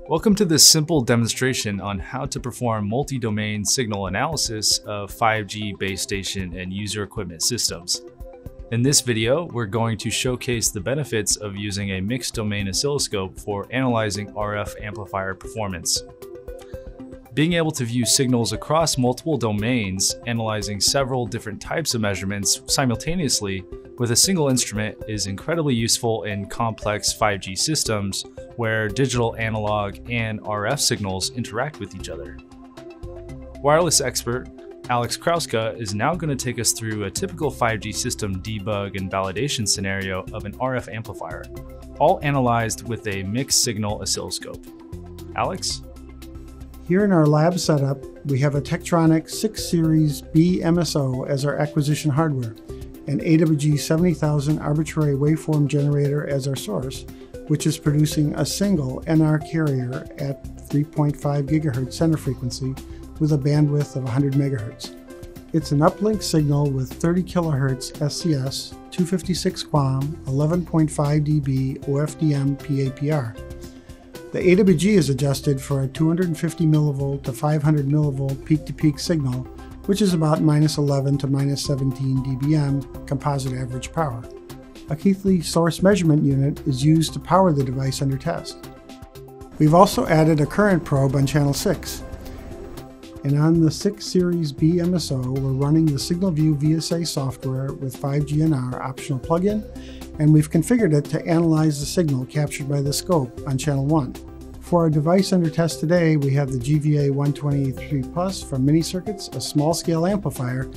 Welcome to this simple demonstration on how to perform multi-domain signal analysis of 5G base station and user equipment systems. In this video, we're going to showcase the benefits of using a mixed domain oscilloscope for analyzing RF amplifier performance. Being able to view signals across multiple domains, analyzing several different types of measurements simultaneously with a single instrument is incredibly useful in complex 5G systems where digital, analog, and RF signals interact with each other. Wireless expert Alex Krauska is now going to take us through a typical 5G system debug and validation scenario of an RF amplifier, all analyzed with a mixed signal oscilloscope. Alex? Here in our lab setup, we have a Tektronix 6 Series B MSO as our acquisition hardware, an AWG 70,000 arbitrary waveform generator as our source, which is producing a single NR carrier at 3.5 GHz center frequency with a bandwidth of 100 MHz. It's an uplink signal with 30 kHz SCS, 256 QAM, 11.5 dB OFDM PAPR. The AWG is adjusted for a 250 mV to 500 mV peak-to-peak signal, which is about -11 to -17 dBm composite average power. A Keithley source measurement unit is used to power the device under test. We've also added a current probe on channel 6. And on the 6 Series B MSO, we're running the SignalView VSA software with 5GNR optional plugin, and we've configured it to analyze the signal captured by the scope on channel 1. For our device under test today, we have the GVA 123 Plus from Mini Circuits, a small-scale amplifier,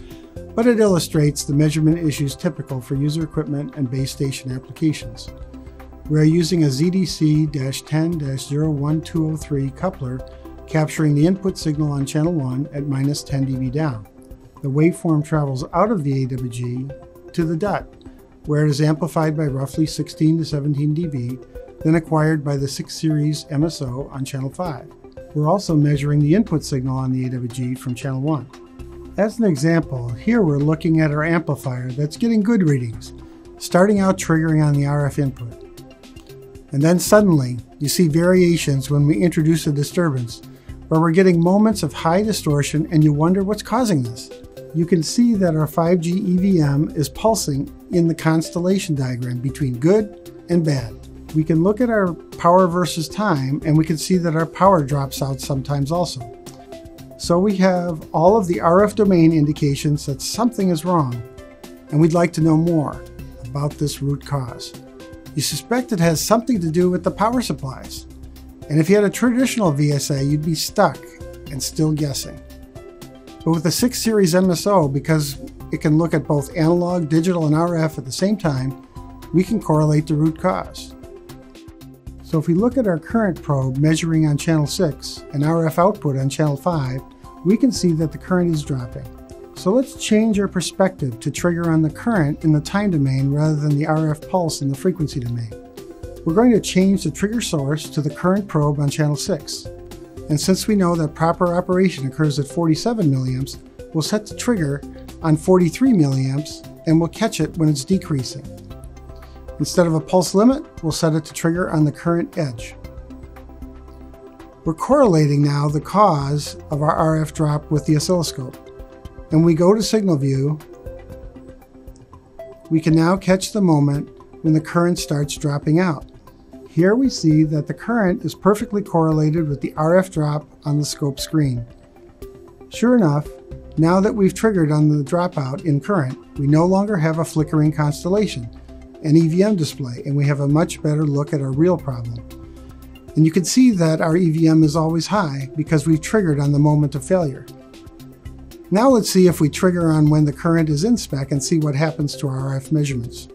but it illustrates the measurement issues typical for user equipment and base station applications. We are using a ZDC-10-01203 coupler, capturing the input signal on channel 1 at -10 dB down. The waveform travels out of the AWG to the DUT, where it is amplified by roughly 16 to 17 dB, then acquired by the 6 Series MSO on channel 5. We're also measuring the input signal on the AWG from channel 1. As an example, here we're looking at our amplifier that's getting good readings, starting out triggering on the RF input. And then suddenly, you see variations when we introduce a disturbance, where we're getting moments of high distortion and you wonder what's causing this. You can see that our 5G EVM is pulsing in the constellation diagram between good and bad. We can look at our power versus time, and we can see that our power drops out sometimes also. So we have all of the RF domain indications that something is wrong, and we'd like to know more about this root cause. You suspect it has something to do with the power supplies. And if you had a traditional VSA, you'd be stuck and still guessing. But with the 6 Series MSO, because it can look at both analog, digital, and RF at the same time, we can correlate the root cause. So if we look at our current probe measuring on channel 6 and RF output on channel 5, we can see that the current is dropping. So let's change our perspective to trigger on the current in the time domain rather than the RF pulse in the frequency domain. We're going to change the trigger source to the current probe on channel 6. And since we know that proper operation occurs at 47 milliamps, we'll set the trigger on 43 milliamps and we'll catch it when it's decreasing. Instead of a pulse limit, we'll set it to trigger on the current edge. We're correlating now the cause of our RF drop with the oscilloscope. And we go to SignalView, we can now catch the moment when the current starts dropping out. Here we see that the current is perfectly correlated with the RF drop on the scope screen. Sure enough, now that we've triggered on the dropout in current, we no longer have a flickering constellation, an EVM display, and we have a much better look at our real problem. And you can see that our EVM is always high because we've triggered on the moment of failure. Now let's see if we trigger on when the current is in spec and see what happens to our RF measurements.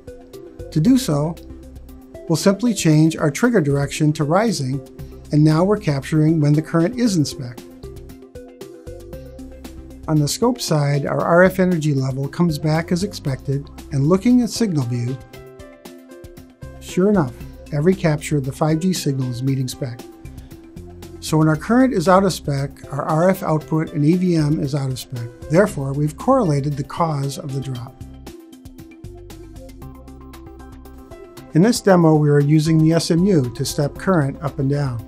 To do so, we'll simply change our trigger direction to rising, and now we're capturing when the current is in spec. On the scope side, our RF energy level comes back as expected, and looking at SignalView, sure enough, every capture of the 5G signal is meeting spec. So when our current is out of spec, our RF output and EVM is out of spec. Therefore, we've correlated the cause of the drop. In this demo, we are using the SMU to step current up and down.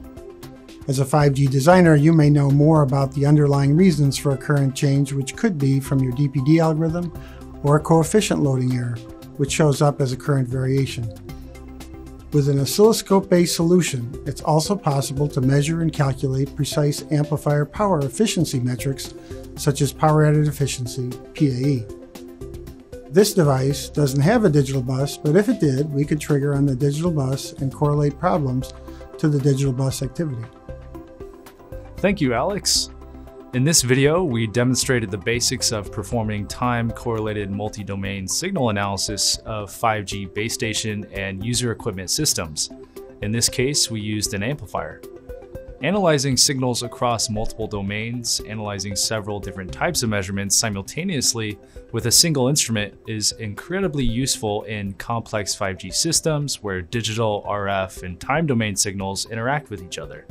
As a 5G designer, you may know more about the underlying reasons for a current change, which could be from your DPD algorithm or a coefficient loading error, which shows up as a current variation. With an oscilloscope-based solution, it's also possible to measure and calculate precise amplifier power efficiency metrics, such as power added efficiency, PAE. This device doesn't have a digital bus, but if it did, we could trigger on the digital bus and correlate problems to the digital bus activity. Thank you, Alex. In this video, we demonstrated the basics of performing time-correlated multi-domain signal analysis of 5G base station and user equipment systems. In this case, we used an amplifier. Analyzing signals across multiple domains, analyzing several different types of measurements simultaneously with a single instrument is incredibly useful in complex 5G systems where digital, RF, and time domain signals interact with each other.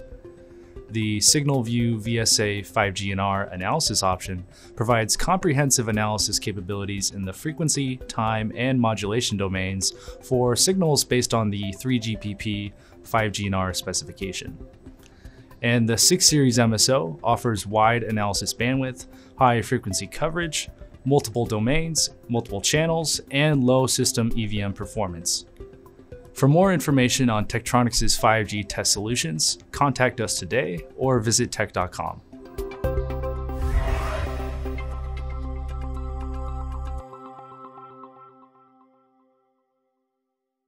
The Signal View VSA 5GNR analysis option provides comprehensive analysis capabilities in the frequency, time, and modulation domains for signals based on the 3GPP 5GNR specification. And the 6 Series MSO offers wide analysis bandwidth, high frequency coverage, multiple domains, multiple channels, and low system EVM performance. For more information on Tektronix's 5G test solutions, contact us today or visit tek.com.